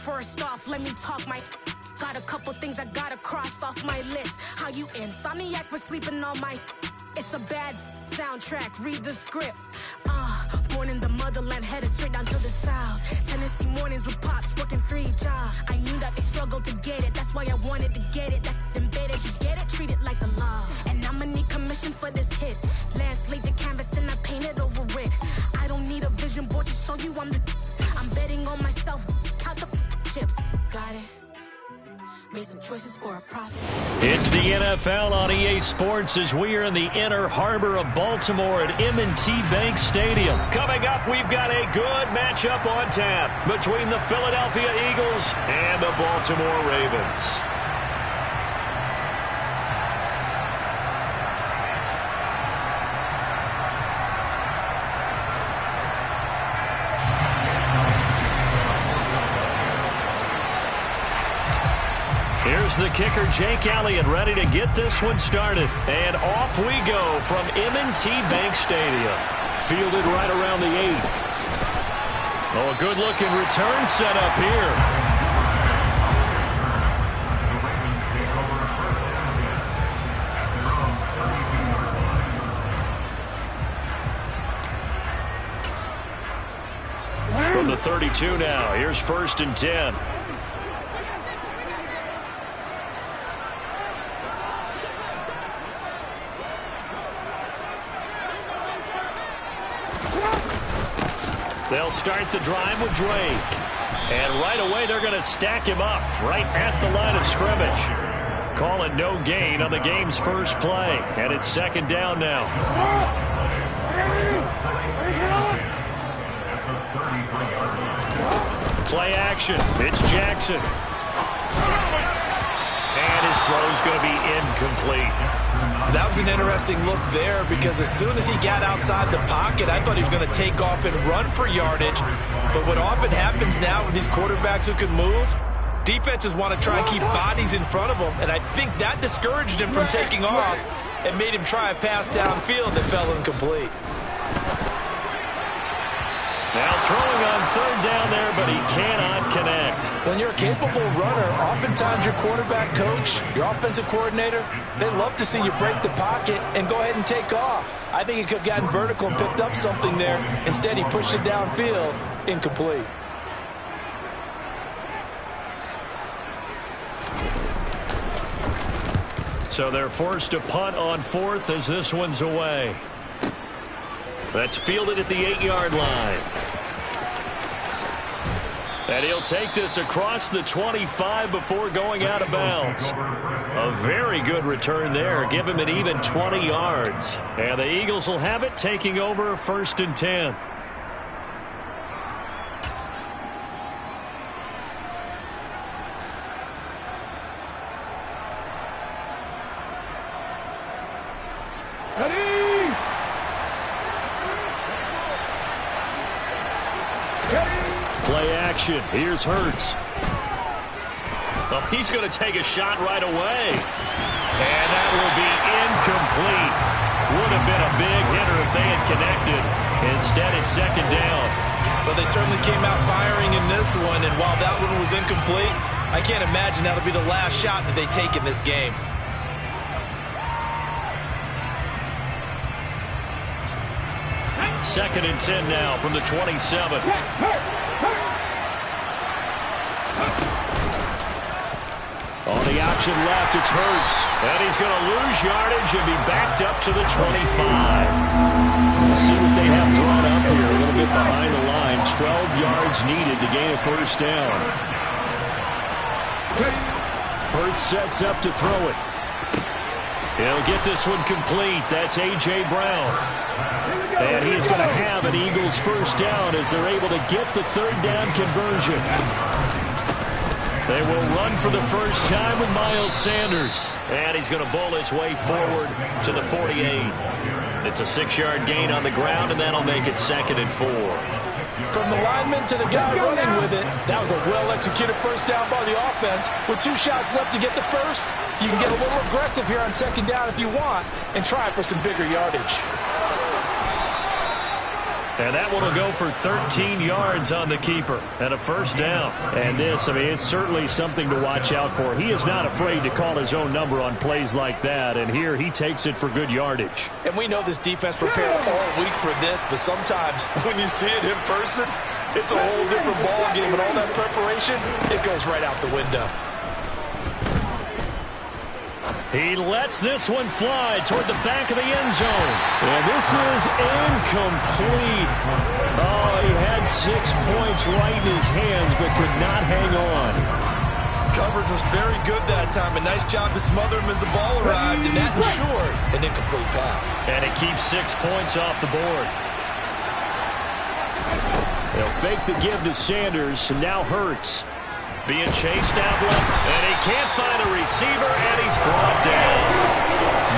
First off, let me talk my... Got a couple things I gotta cross off my list. How you insomniac for sleeping on my... It's a bad soundtrack, read the script. Born in the motherland, headed straight down to the south. Tennessee mornings with pops, working 3 jobs. I knew that they struggled to get it, that's why I wanted to get it. That embedded, you get it, treat it like a law. And I'ma need commission for this hit. Lance laid the canvas and I painted over it. I don't need a vision board to show you I'm betting on myself, count the chips. Got it. Made some choices for a profit. It's the NFL on EA Sports as we are in the inner harbor of Baltimore at M&T Bank Stadium. Coming up, we've got a good matchup on tap between the Philadelphia Eagles and the Baltimore Ravens. Here's the kicker, Jake Elliott, ready to get this one started. And off we go from M&T Bank Stadium. Fielded right around the 8. Oh, a good-looking return set up here. From the 32 now, here's 1st and 10. They'll start the drive with Drake. And right away, they're going to stack him up right at the line of scrimmage. Call it no gain on the game's first play. And it's 2nd down now. Play action. It's Jackson. And his throw's going to be incomplete. That was an interesting look there because as soon as he got outside the pocket, I thought he was going to take off and run for yardage. But what often happens now with these quarterbacks who can move, defenses want to try and keep bodies in front of them, and I think that discouraged him from taking off and made him try a pass downfield that fell incomplete. Now throwing on 3rd down there, but he cannot connect. When you're a capable runner, oftentimes your quarterback coach, your offensive coordinator, they love to see you break the pocket and go ahead and take off. I think he could have gotten vertical and picked up something there. Instead, he pushed it downfield, incomplete. So they're forced to punt on 4th as this one's away. That's fielded at the 8-yard line. And he'll take this across the 25 before going out of bounds. A very good return there. Give him an even 20 yards. And the Eagles will have it, taking over 1st and 10. Play action. Here's Hurts. Oh, he's going to take a shot right away. And that will be incomplete. Would have been a big hitter if they had connected. Instead, it's 2nd down. But they certainly came out firing in this one, and while that one was incomplete, I can't imagine that'll be the last shot that they take in this game. Second and 10 now from the 27. On the option left, it's Hurts. And he's going to lose yardage and be backed up to the 25. We'll see what they have drawn up here. A little bit behind the line. 12 yards needed to gain a 1st down. Hurts sets up to throw it. He'll get this one complete. That's A.J. Brown. And he's going to have an Eagles 1st down as they're able to get the 3rd down conversion. They will run for the first time with Miles Sanders. And he's going to bowl his way forward to the 48. It's a 6-yard gain on the ground, and that'll make it 2nd and 4. From the lineman to the guy running with it, that was a well-executed 1st down by the offense. With 2 shots left to get the first, you can get a little aggressive here on 2nd down if you want and try for some bigger yardage. And that one will go for 13 yards on the keeper and a first down. And this, I mean, it's certainly something to watch out for. He is not afraid to call his own number on plays like that. And here he takes it for good yardage. And we know this defense prepared all week for this, but sometimes when you see it in person, it's a whole different ball game. And all that preparation, it goes right out the window. He lets this one fly toward the back of the end zone. And this is incomplete. Oh, he had 6 points right in his hands, but could not hang on. Coverage was very good that time. A nice job to smother him as the ball arrived, and that ensured an incomplete pass. And it keeps 6 points off the board. They'll fake the give to Sanders, and now Hurts. Being chased out left, and he can't find a receiver, and he's brought down.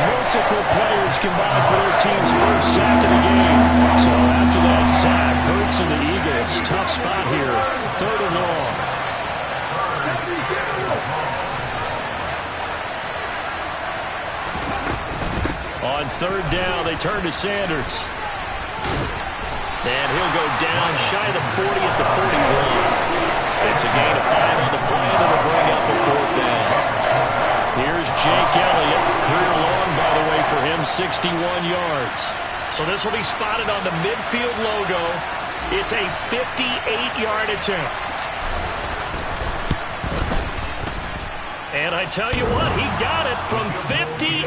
Multiple players combined for their team's first sack of the game. So after that sack, Hurts and the Eagles, tough spot here, 3rd and long. On 3rd down, they turn to Sanders. And he'll go down shy of the 40 at the 41. It's a gain of 5 on the play, and it'll bring up a 4th down. Here's Jake Elliott. Career long, by the way, for him, 61 yards. So this will be spotted on the midfield logo. It's a 58-yard attempt. And I tell you what, he got it from 58.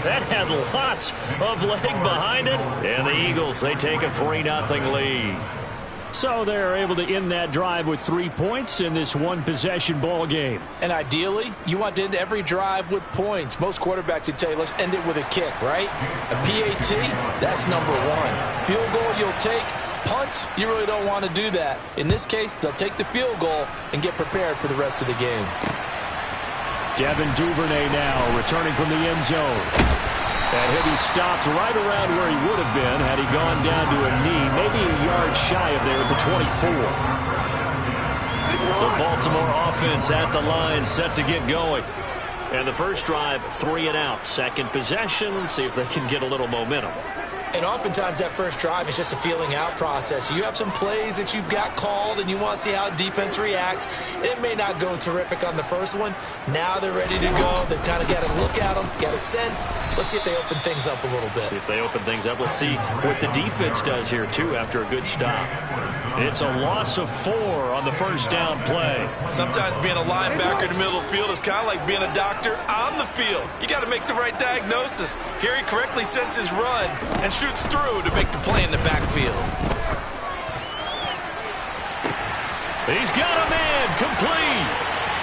That had lots of leg behind it. And the Eagles, they take a 3-0 lead. So they're able to end that drive with 3 points in this one-possession ball game. And ideally, you want to end every drive with points. Most quarterbacks would tell you, let's end it with a kick, right? A PAT, that's number 1. Field goal you'll take. Punts, you really don't want to do that. In this case, they'll take the field goal and get prepared for the rest of the game. Devin Duvernay now returning from the end zone. And he'll be stopped right around where he would have been had he gone down to a knee, maybe a yard shy of there at the 24. The Baltimore offense at the line, set to get going. And the first drive, 3 and out. Second possession, see if they can get a little momentum. And oftentimes that first drive is just a feeling out process. You have some plays that you've got called and you want to see how defense reacts. It may not go terrific on the first one. Now they're ready to go. They've kind of got to look at them, got a sense. Let's see if they open things up a little bit. See if they open things up. Let's see what the defense does here, too, after a good stop. It's a loss of 4 on the first down play. Sometimes being a linebacker in the middle of the field is kind of like being a doctor on the field. You got to make the right diagnosis. Here he correctly sends his run and shoots through to make the play in the backfield. He's got a man complete.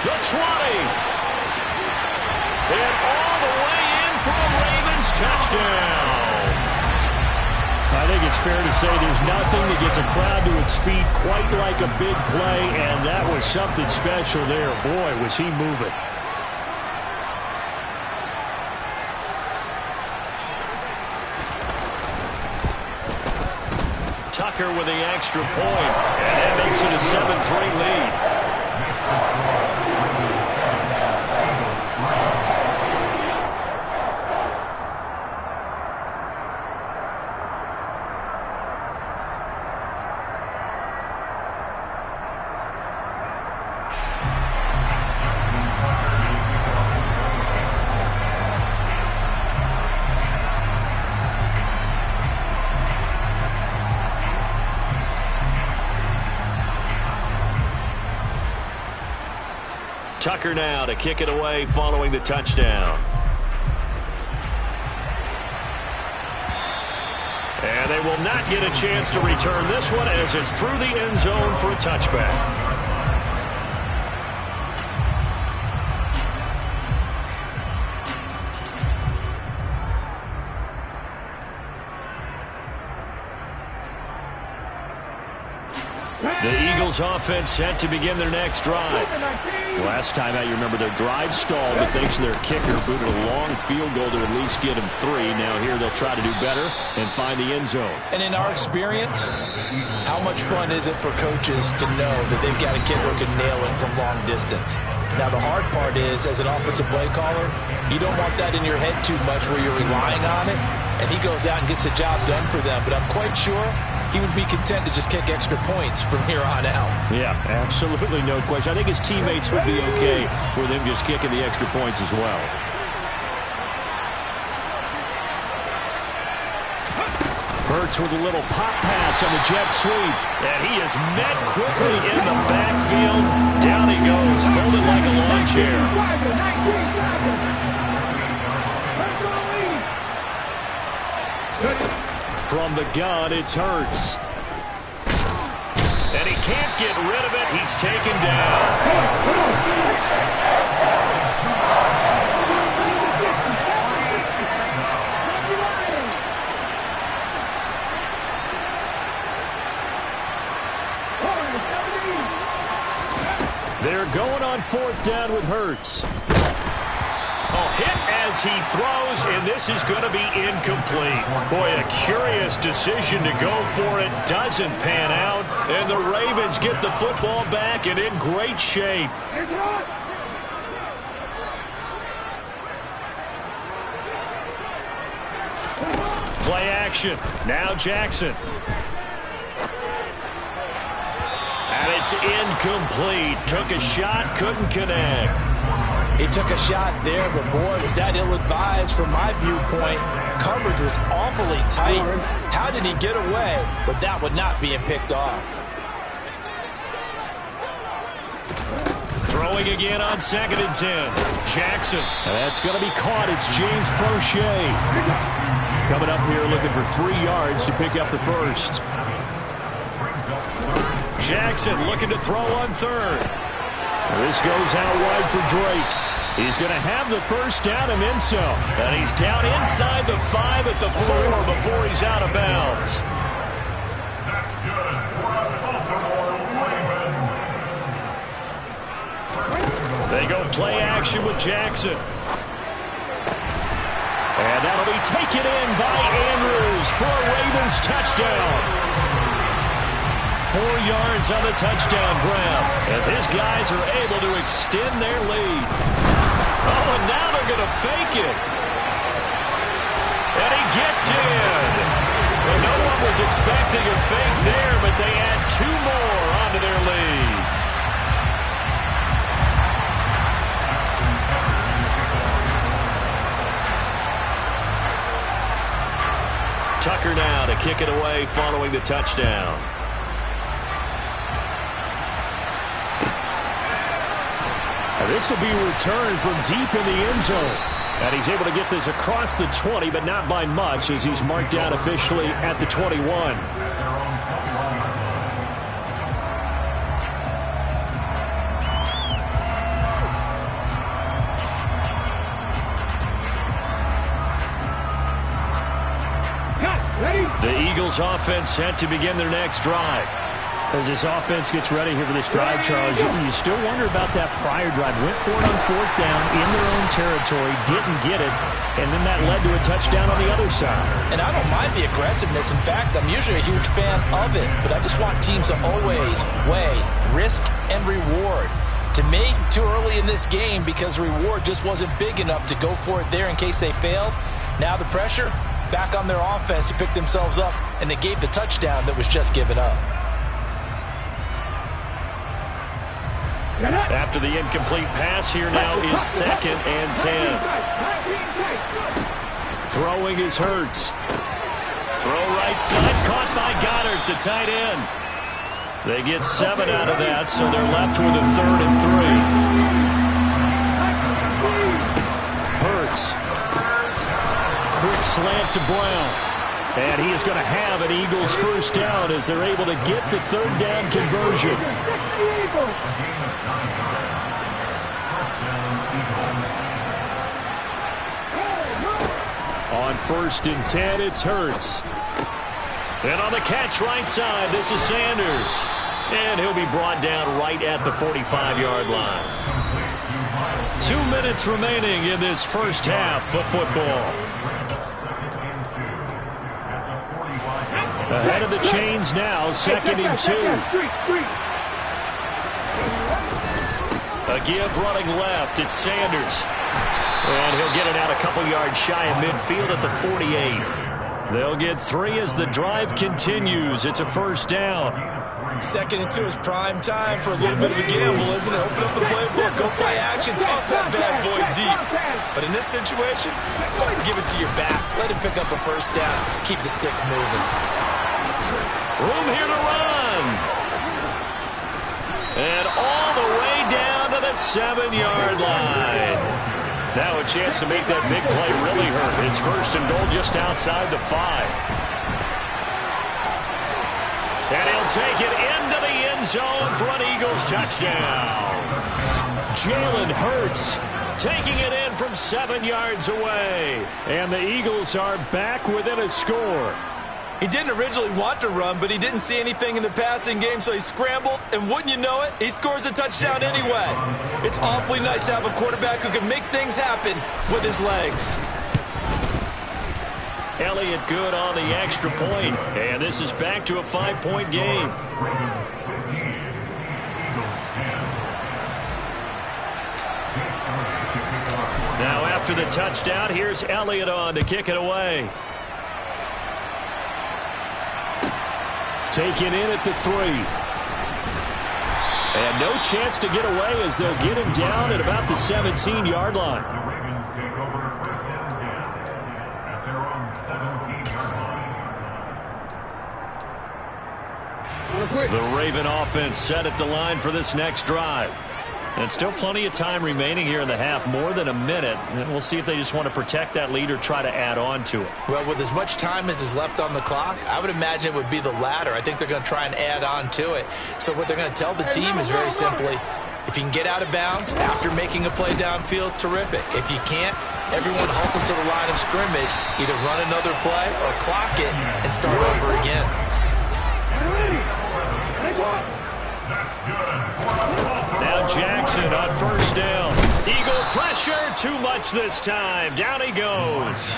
The 20. And all the way in for a Ravens touchdown. I think it's fair to say there's nothing that gets a crowd to its feet quite like a big play, and that was something special there. Boy, was he moving. Tucker with the extra point, and that makes it a 7-3 lead. Tucker now to kick it away following the touchdown. And they will not get a chance to return this one as it's through the end zone for a touchback. The Eagles offense set to begin their next drive. Last time out, you remember their drive stalled, but thanks to their kicker, booted a long field goal to at least get them 3. Now here they'll try to do better and find the end zone. And in our experience, how much fun is it for coaches to know that they've got a kicker who can nail it from long distance? Now the hard part is, as an offensive play caller, you don't want that in your head too much where you're relying on it, and he goes out and gets the job done for them. But I'm quite sure he would be content to just kick extra points from here on out. Yeah, absolutely no question. I think his teammates would be okay with him just kicking the extra points as well. Hurts with a little pop pass on the jet sweep. And he is met quickly in the backfield. Down he goes, folded like a lawn chair. From the gun, it's Hurts. And he can't get rid of it. He's taken down. They're going on 4th down with Hurts. Hit as he throws, and this is going to be incomplete. Boy, a curious decision to go for it. Doesn't pan out, and the Ravens get the football back and in great shape. Play action. Now Jackson. And it's incomplete. Took a shot, couldn't connect. He took a shot there, but boy, was that ill-advised from my viewpoint. Coverage was awfully tight. How did he get away with that one not being picked off? Throwing again on 2nd and 10. Jackson. And that's going to be caught. It's James Prochet. Coming up here looking for 3 yards to pick up the first. Jackson looking to throw on 3rd. This goes out wide for Drake. He's going to have the first down and then some. And he's down inside the 5 at the 4 before he's out of bounds. They go play action with Jackson. And that'll be taken in by Andrews for a Ravens touchdown. 4 yards on the touchdown ground as his guys are able to extend their lead. Oh, and now they're going to fake it. And he gets in. Well, no one was expecting a fake there, but they add 2 more onto their lead. Tucker now to kick it away following the touchdown. This will be returned from deep in the end zone. And he's able to get this across the 20, but not by much as he's marked down officially at the 21. The Eagles offense set to begin their next drive. As this offense gets ready here for this drive, Charles, you still wonder about that prior drive. Went for it on 4th down in their own territory, didn't get it, and then that led to a touchdown on the other side. And I don't mind the aggressiveness. In fact, I'm usually a huge fan of it, but I just want teams to always weigh risk and reward. To me, too early in this game because the reward just wasn't big enough to go for it there in case they failed. Now the pressure back on their offense to pick themselves up, and they gave the touchdown that was just given up. After the incomplete pass, here now is 2nd and 10. Throwing is Hurts. Throw right side, caught by Goddard, the tight end. They get 7 out of that, so they're left with a 3rd and 3. Hurts. Quick slant to Brown. And he is going to have an Eagles first down as they're able to get the 3rd down conversion. On 1st and 10, it's Hurts. And on the catch right side, this is Sanders. And he'll be brought down right at the 45-yard line. 2 minutes remaining in this first half of football. Ahead of the chains now, 2nd and 2. A give running left, it's Sanders. And he'll get it out a couple yards shy of midfield at the 48. They'll get 3 as the drive continues. It's a first down. 2nd and 2 is prime time for a little bit of a gamble, isn't it? Open up the playbook, go play action, toss that bad boy deep. But in this situation, go ahead and give it to your back. Let him pick up a first down. Keep the sticks moving. Room here to run. And all the way down to the 7-yard line. Now a chance to make that big play really hurt. It's 1st and goal just outside the 5. And he'll take it into the end zone for an Eagles touchdown. Jalen Hurts taking it in from 7 yards away. And the Eagles are back within a score. He didn't originally want to run, but he didn't see anything in the passing game, so he scrambled, and wouldn't you know it, he scores a touchdown anyway. It's awfully nice to have a quarterback who can make things happen with his legs. Elliott good on the extra point, and this is back to a 5-point game. Now after the touchdown, here's Elliott on to kick it away. Taken in at the 3. And no chance to get away as they'll get him down at about the 17-yard line. The Raven offense set at the line for this next drive. And still plenty of time remaining here in the half, more than a minute. And we'll see if they just want to protect that lead or try to add on to it. Well, with as much time as is left on the clock, I would imagine it would be the latter. I think they're going to try and add on to it. So what they're going to tell the team is very simply, if you can get out of bounds after making a play downfield, terrific. If you can't, everyone hustle to the line of scrimmage, either run another play or clock it and start over again. Now Jackson on 1st down. Eagle pressure, too much this time. Down he goes.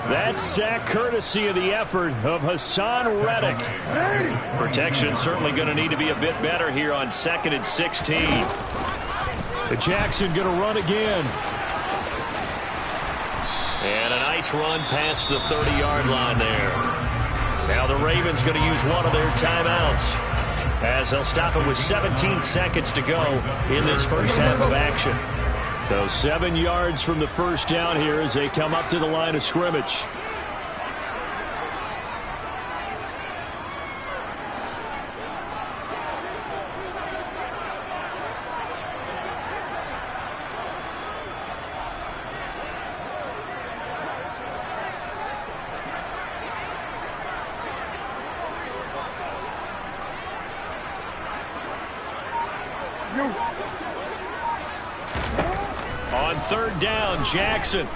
That sack courtesy of the effort of Hassan Reddick. Protection certainly going to need to be a bit better here on 2nd and 16. But Jackson going to run again. And a nice run past the 30-yard line there. Now the Ravens going to use one of their timeouts, as they'll stop it with 17 seconds to go in this first half of action. So 7 yards from the first down here as they come up to the line of scrimmage. On 3rd down, Jackson. And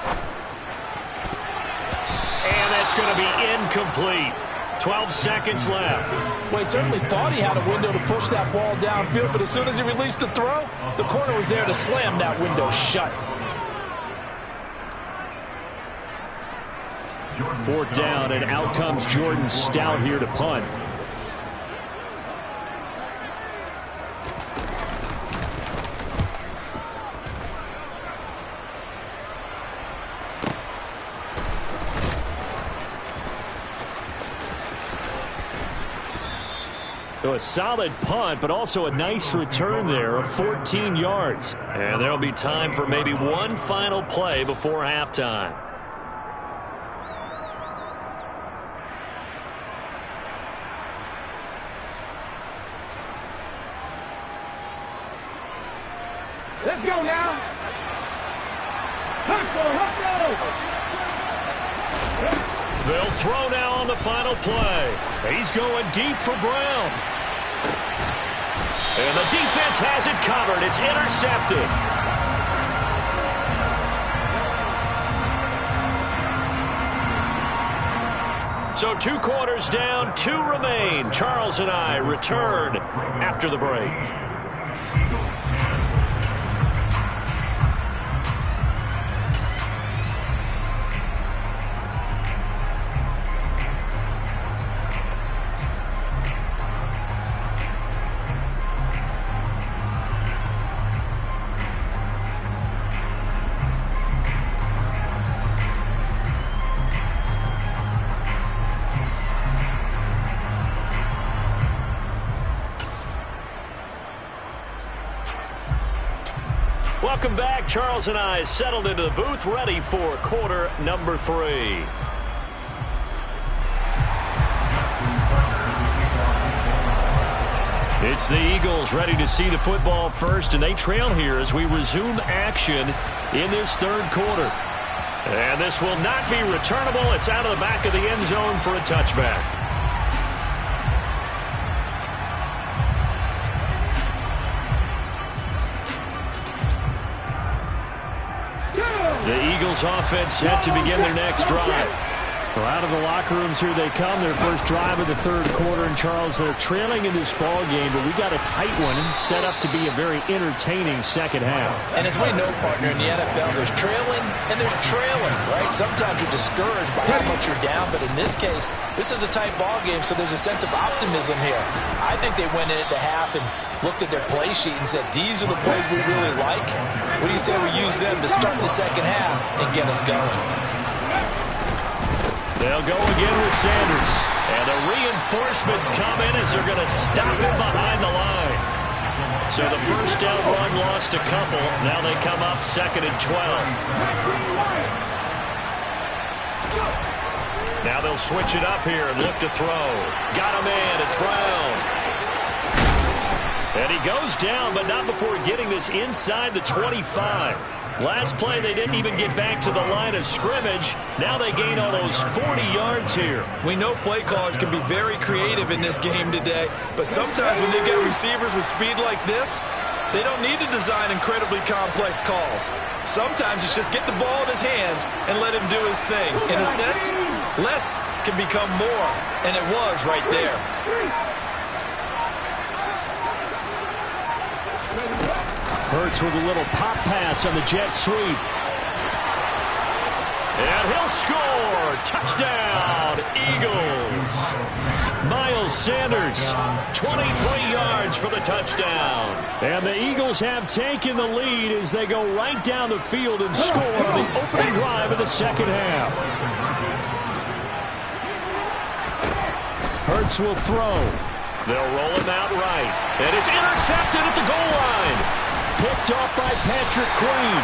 that's going to be incomplete. 12 seconds left. Well, he certainly thought he had a window to push that ball downfield, but as soon as he released the throw, the corner was there to slam that window shut. 4th down, and out comes Jordan Stout here to punt. So a solid punt, but also a nice return there of 14 yards. And there'll be time for maybe one final play before halftime. Let's go now. Let's go, let's go. They'll throw now on the final play. He's going deep for Brown. And the defense has it covered. It's intercepted. So 2 quarters down, 2 remain. Charles and I return after the break. Welcome back. Charles and I settled into the booth, ready for quarter number 3. It's the Eagles ready to see the football first, and they trail here as we resume action in this third quarter. And this will not be returnable. It's out of the back of the end zone for a touchback. The Eagles offense set to begin their next drive. Well, out of the locker rooms here they come. Their first drive of the third quarter. And, Charles, they're trailing in this ball game, but we got a tight one set up to be a very entertaining second half. And as we know, partner, in the NFL, there's trailing and there's trailing, right? Sometimes you're discouraged by how much you're down, but in this case, this is a tight ball game, so there's a sense of optimism here. I think they went in at the half and looked at their play sheet and said, these are the plays we really like. What do you say we use them to start the second half and get us going? They'll go again with Sanders. And the reinforcements come in as they're going to stop him behind the line. So the first down run lost a couple. Now they come up 2nd and 12. Now they'll switch it up here and look to throw. Got him in. It's Brown. And he goes down, but not before getting this inside the 25. Last play, they didn't even get back to the line of scrimmage. Now they gain almost 40 yards here. We know play callers can be very creative in this game today, but sometimes when they get receivers with speed like this, they don't need to design incredibly complex calls. Sometimes it's just get the ball in his hands and let him do his thing. In a sense, less can become more, and it was right there. Hurts with a little pop pass on the jet sweep. And he'll score. Touchdown, Eagles. Miles Sanders, 23 yards for the touchdown. And the Eagles have taken the lead as they go right down the field and score on the opening drive of the second half. Hurts will throw. They'll roll him out right. And it's intercepted at the goal line. Picked off by Patrick Queen.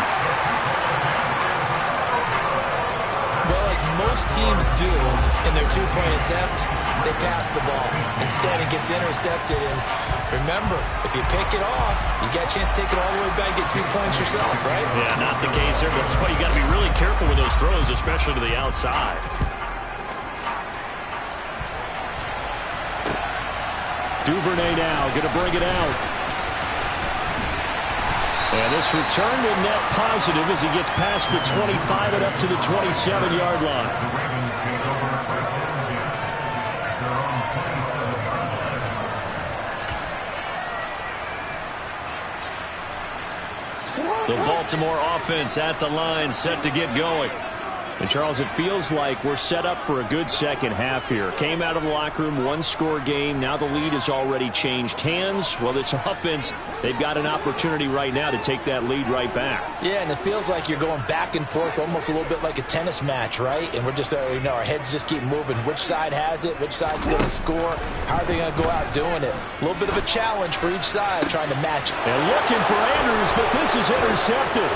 Well, as most teams do in their two-point attempt, they pass the ball. Instead, it gets intercepted. And remember, if you pick it off, you get a chance to take it all the way back and get 2 points yourself, right? Yeah, not the case there. That's why you got to be really careful with those throws, especially to the outside. Duvernay now going to bring it out. And this return to net positive as he gets past the 25 and up to the 27-yard line. The Baltimore offense at the line, set to get going. And, Charles, it feels like we're set up for a good second half here. Came out of the locker room, one-score game. Now the lead has already changed hands. Well, this offense, they've got an opportunity right now to take that lead right back. Yeah, and it feels like you're going back and forth almost a little bit like a tennis match, right? And we're just, our heads just keep moving. Which side has it? Which side's going to score? How are they going to go out doing it? A little bit of a challenge for each side trying to match it. And looking for Andrews, but this is intercepted.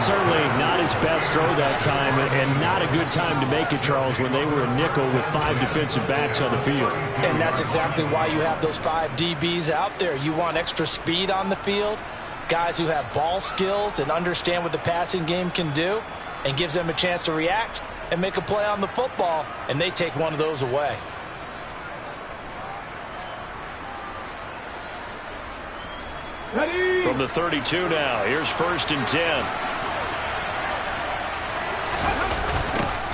Certainly not his best throw that time, and not a good time to make it, Charles, when they were a nickel with 5 defensive backs on the field. And that's exactly why you have those 5 DBs out there. You want extra speed on the field, guys who have ball skills and understand what the passing game can do, and gives them a chance to react and make a play on the football, and they take one of those away. Ready? From the 32 now, here's 1st and 10.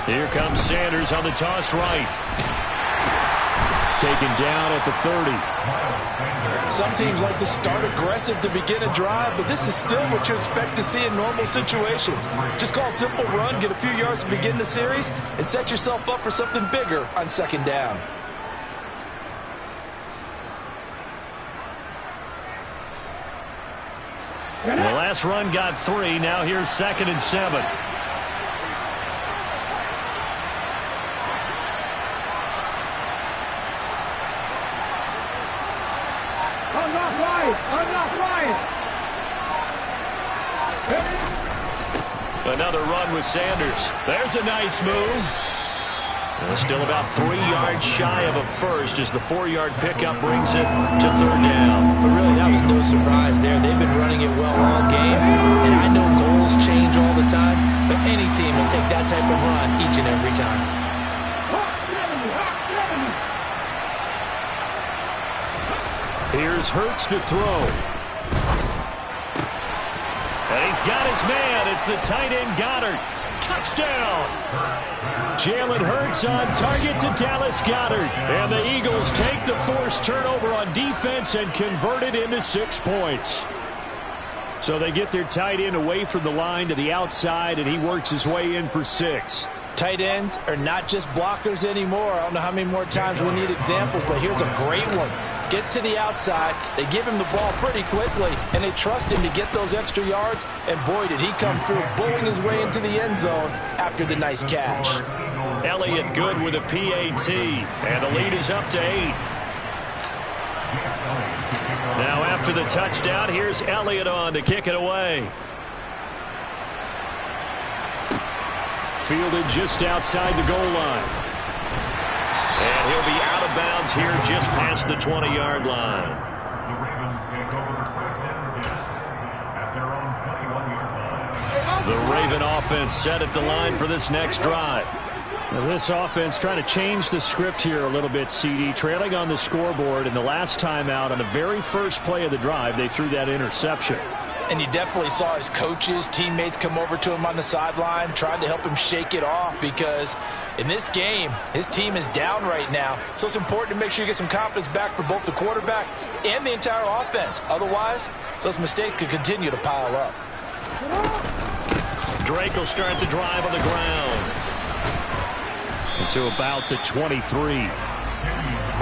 Here comes Sanders on the toss right. Taken down at the 30. Some teams like to start aggressive to begin a drive, but this is still what you expect to see in normal situations. Just call a simple run, get a few yards to begin the series, and set yourself up for something bigger on second down. The last run got 3. Now here's 2nd and 7. I'm not flying. Another run with Sanders. There's a nice move. Still about 3 yards shy of a first as the 4-yard pickup brings it to third down. But really, that was no surprise there. They've been running it well all game. And I know goals change all the time, but any team will take that type of run each and every time. Here's Hurts to throw. And he's got his man. It's the tight end Goddard. Touchdown! Jalen Hurts on target to Dallas Goedert. And the Eagles take the forced turnover on defense and convert it into 6 points. So they get their tight end away from the line to the outside, and he works his way in for 6. Tight ends are not just blockers anymore. I don't know how many more times we need examples, but here's a great one. Gets to the outside, they give him the ball pretty quickly, and they trust him to get those extra yards, and boy, did he come through, bowling his way into the end zone after the nice catch. Elliott good with a PAT, and the lead is up to 8. Now after the touchdown, here's Elliott on to kick it away. Fielded just outside the goal line. And he'll be out of bounds here just past the 20-yard line. The Raven offense set at the line for this next drive. Now this offense trying to change the script here a little bit, CD. Trailing on the scoreboard, and the last time out on the very first play of the drive, they threw that interception. And you definitely saw his coaches, teammates come over to him on the sideline, trying to help him shake it off, because in this game, his team is down right now. So it's important to make sure you get some confidence back for both the quarterback and the entire offense. Otherwise, those mistakes could continue to pile up. Drake will start the drive on the ground. To about the 23.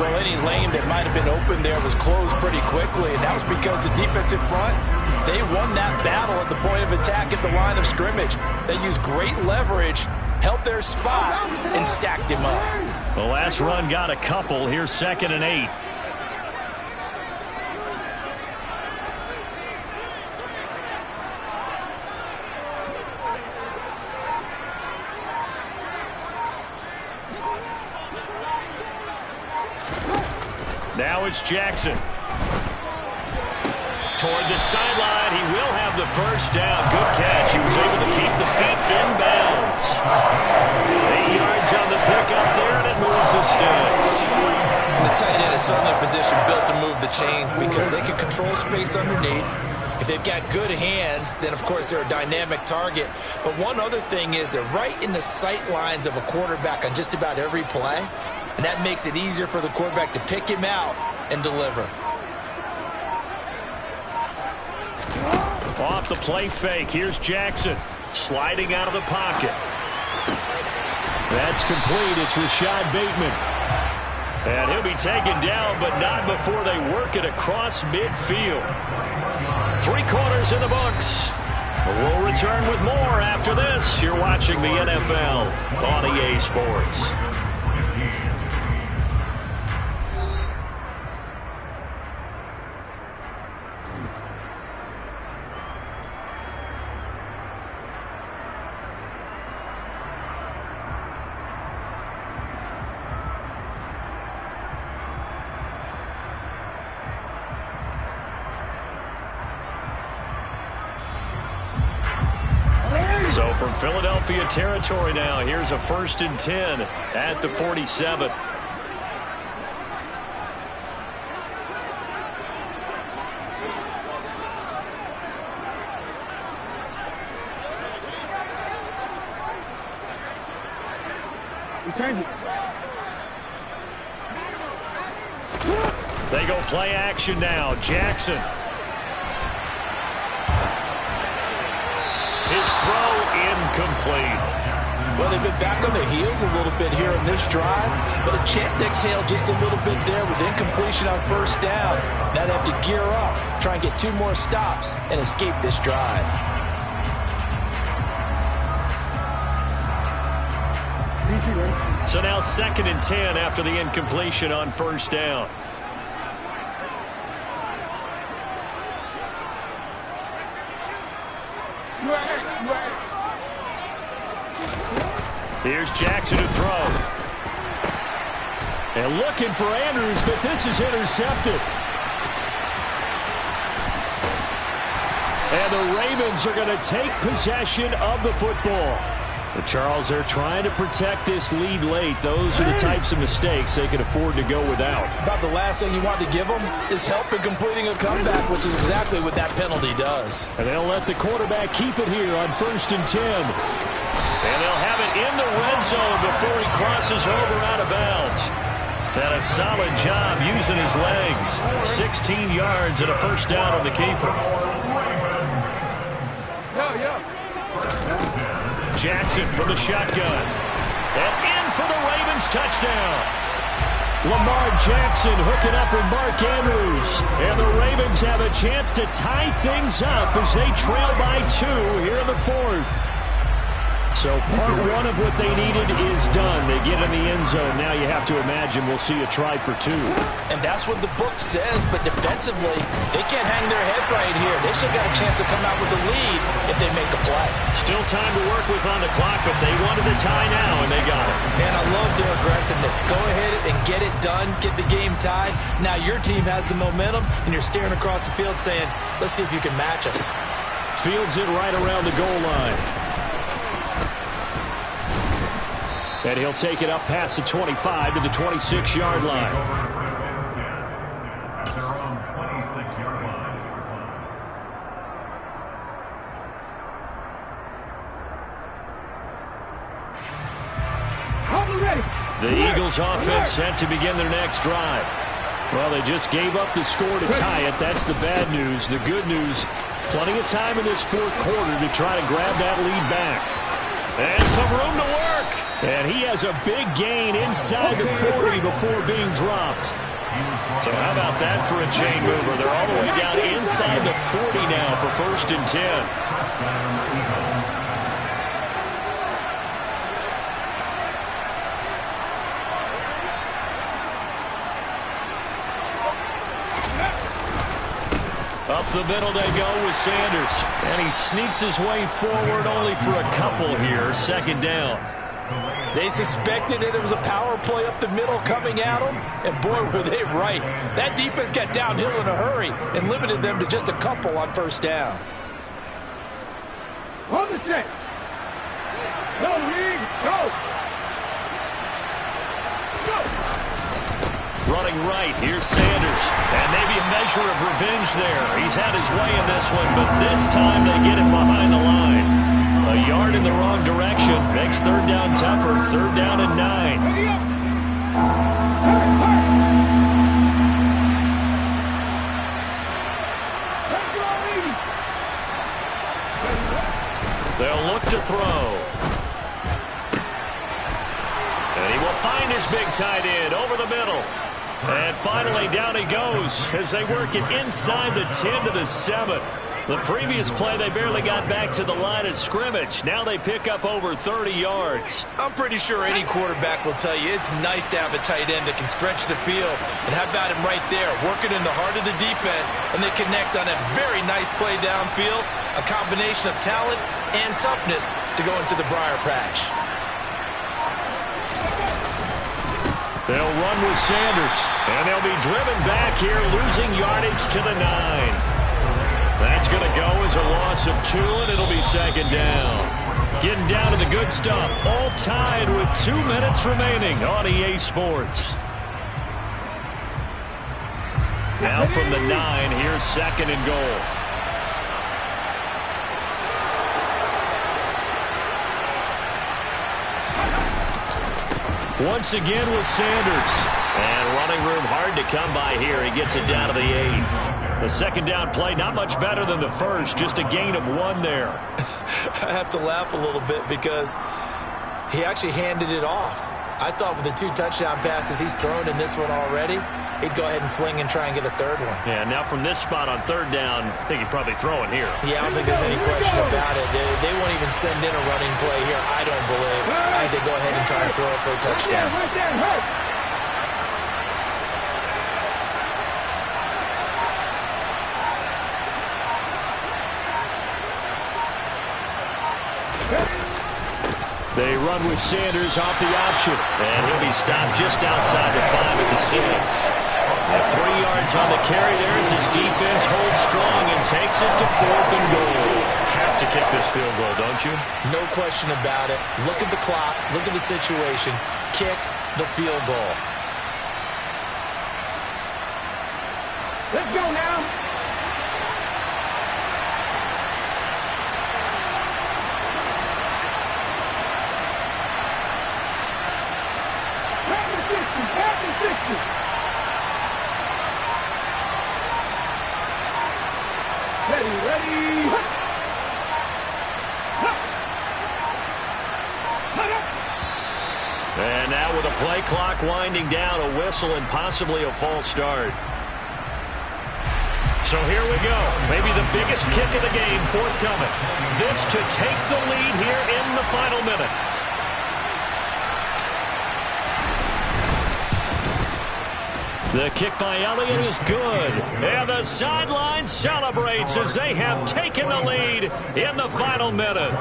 Well, any lane that might have been open there was closed pretty quickly, and that was because the defensive front, they won that battle at the point of attack at the line of scrimmage. They used great leverage, held their spot, and stacked him up. The last run got a couple. Here's 2nd and 8. Now it's Jackson. Toward the sideline, he will have the first down. Good catch. He was able to keep the feet in bounds. 8 yards on the pickup there, and it moves the sticks. And the tight end is certainly a position built to move the chains because they can control space underneath. If they've got good hands, then, of course, they're a dynamic target. But one other thing is they're right in the sight lines of a quarterback on just about every play. And that makes it easier for the quarterback to pick him out and deliver. Off the play fake, here's Jackson. Sliding out of the pocket. That's complete. It's Rashad Bateman. And he'll be taken down, but not before they work it across midfield. 3 quarters in the books. We'll return with more after this. You're watching the NFL on EA Sports. So from Philadelphia territory now, here's a 1st and 10 at the 47. They go play action now. Jackson. His throw incomplete. Well, they've been back on their heels a little bit here on this drive, but a chance to exhale just a little bit there with incompletion on 1st down. Now they have to gear up, try and get 2 more stops, and escape this drive. So now 2nd and 10 after the incompletion on 1st down. Here's Jackson to throw. And looking for Andrews, but this is intercepted. And the Ravens are going to take possession of the football. But Charles, they're trying to protect this lead late. Those are the types of mistakes they can afford to go without. About the last thing you want to give them is help in completing a comeback, which is exactly what that penalty does. And they'll let the quarterback keep it here on 1st and 10. And they'll have it in the red zone before he crosses over out of bounds. And a solid job using his legs. 16 yards and a first down on the keeper. Jackson from the shotgun. And in for the Ravens touchdown. Lamar Jackson hooking up with Mark Andrews. And the Ravens have a chance to tie things up as they trail by 2 here in the 4th. So part 1 of what they needed is done. They get in the end zone. Now you have to imagine we'll see a try for 2. And that's what the book says, but defensively, they can't hang their head right here. They still got a chance to come out with the lead if they make a play. Still time to work with on the clock, but they wanted the tie now, and they got it. And I love their aggressiveness. Go ahead and get it done, get the game tied. Now your team has the momentum, and you're staring across the field saying, let's see if you can match us. Fields it right around the goal line. And he'll take it up past the 25 to the 26-yard line. The Eagles offense set to begin their next drive. Well, they just gave up the score to tie it. That's the bad news. The good news, plenty of time in this 4th quarter to try to grab that lead back. And some room to work. And he has a big gain inside the 40 before being dropped. So how about that for a chain mover? They're all the way down inside the 40 now for 1st and 10. Up the middle they go with Sanders. And he sneaks his way forward only for a couple here. 2nd down. They suspected it was a power play up the middle coming at them, and boy, were they right. That defense got downhill in a hurry and limited them to just a couple on 1st down. On the set. Go, Reed, go. Running right, here's Sanders. And maybe a measure of revenge there. He's had his way in this one, but this time they get it behind the line. A yard in the wrong direction makes 3rd down tougher. 3rd down and 9. They'll look to throw. And he will find his big tight end over the middle. And finally down he goes as they work it inside the 10 to the 7. The previous play, they barely got back to the line of scrimmage. Now they pick up over 30 yards. I'm pretty sure any quarterback will tell you it's nice to have a tight end that can stretch the field. And how about him right there, working in the heart of the defense, and they connect on a very nice play downfield, a combination of talent and toughness to go into the briar patch. They'll run with Sanders, and they'll be driven back here, losing yardage to the 9. That's going to go as a loss of 2, and it'll be 2nd down. Getting down to the good stuff, all tied with 2 minutes remaining on EA Sports. Now from the 9, here's 2nd and goal. Once again with Sanders. And running room hard to come by here. He gets it down to the 8. The 2nd down play, not much better than the first. Just a gain of 1 there. I have to laugh a little bit because he actually handed it off. I thought with the 2 touchdown passes he's thrown in this one already, he'd go ahead and fling and try and get a 3rd one. Yeah, now from this spot on 3rd down, I think he'd probably throw it here. Yeah, I don't think there's any question about it. They won't even send in a running play here, I don't believe. I think they go ahead and try and throw it for a touchdown. They run with Sanders off the option. And he'll be stopped just outside the 5 at the 6. And 3 yards on the carry there as his defense holds strong and takes it to 4th and goal. Have to kick this field goal, don't you? No question about it. Look at the clock. Look at the situation. Kick the field goal. Let's go now. Pass the 60. Ready. And now with a play clock winding down, a whistle and possibly a false start. So here we go. Maybe the biggest kick of the game forthcoming. This to take the lead here in the final minute. The kick by Elliott is good. And the sideline celebrates as they have taken the lead in the final minute.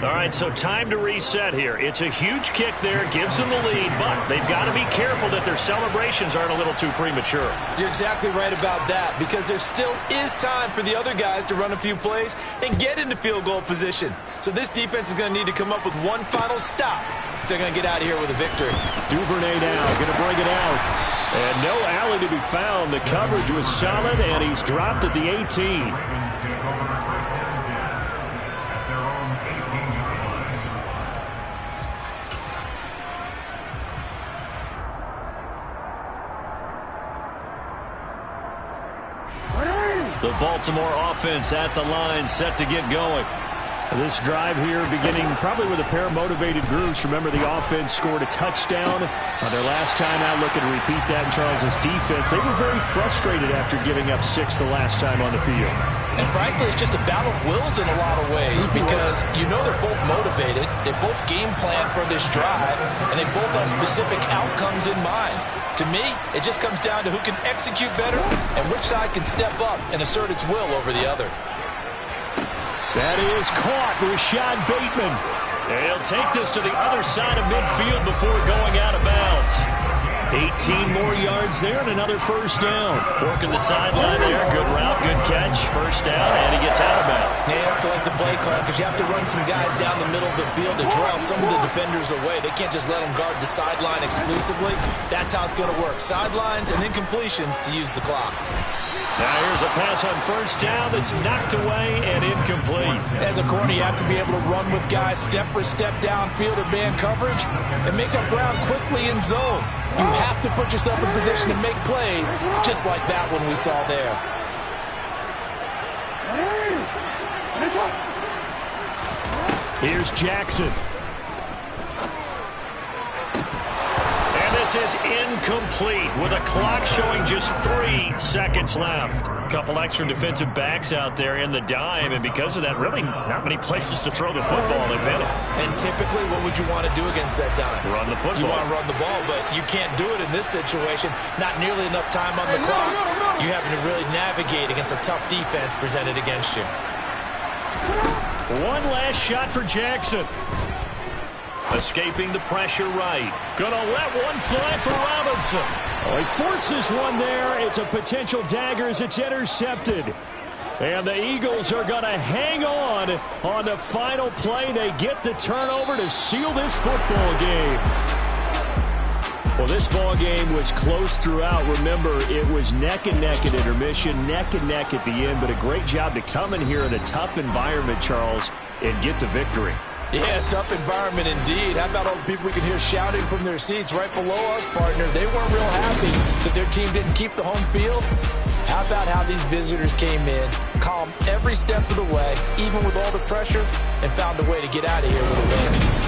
All right, so time to reset here. It's a huge kick there, gives them the lead, but they've got to be careful that their celebrations aren't a little too premature. You're exactly right about that, because there still is time for the other guys to run a few plays and get into field goal position. So this defense is going to need to come up with one final stop if they're going to get out of here with a victory. Duvernay now going to bring it out. And no alley to be found. The coverage was solid, and he's dropped at the 18. The Baltimore offense at the line, set to get going. This drive here beginning probably with a pair of motivated groups. Remember, the offense scored a touchdown on their last time out. Looking to repeat that in Charles's defense. They were very frustrated after giving up 6 the last time on the field. And frankly, it's just a battle of wills in a lot of ways, because you know they're both motivated. They both game plan for this drive, and they both have specific outcomes in mind. To me, it just comes down to who can execute better and which side can step up and assert its will over the other. That is caught. Rashad Bateman. And he'll take this to the other side of midfield before going out of bounds. 18 more yards there and another first down. Working the sideline there. Good route, good catch. First down, and he gets out of bounds. Yeah, you have to like the play call, because you have to run some guys down the middle of the field to draw some of the defenders away. They can't just let them guard the sideline exclusively. That's how it's going to work. Sidelines and then completions to use the clock. Now here's a pass on first down that's knocked away and incomplete. As a corner, you have to be able to run with guys step for step downfield or man coverage and make up ground quickly in zone. You have to put yourself in position to make plays, just like that one we saw there. Here's Jackson. This is incomplete with a clock showing just 3 seconds left. A couple extra defensive backs out there in the dime, and because of that, really not many places to throw the football, if any. And typically, what would you want to do against that dime? Run the football. You want to run the ball, but you can't do it in this situation. Not nearly enough time on the clock. You having to really navigate against a tough defense presented against you. One last shot for Jackson. Escaping the pressure right. Gonna let one fly for Robinson. Oh, he forces one there. It's a potential dagger as it's intercepted. And the Eagles are gonna hang on the final play. They get the turnover to seal this football game. Well, this ball game was close throughout. Remember, it was neck and neck at intermission, neck and neck at the end, but a great job to come in here in a tough environment, Charles, and get the victory. Yeah, tough environment indeed. How about all the people we can hear shouting from their seats right below us, partner? They weren't real happy that their team didn't keep the home field. How about how these visitors came in, calm every step of the way, even with all the pressure, and found a way to get out of here with a win.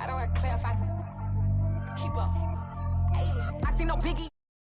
I don't want to clarify. Keep up. Ay, I see no biggie.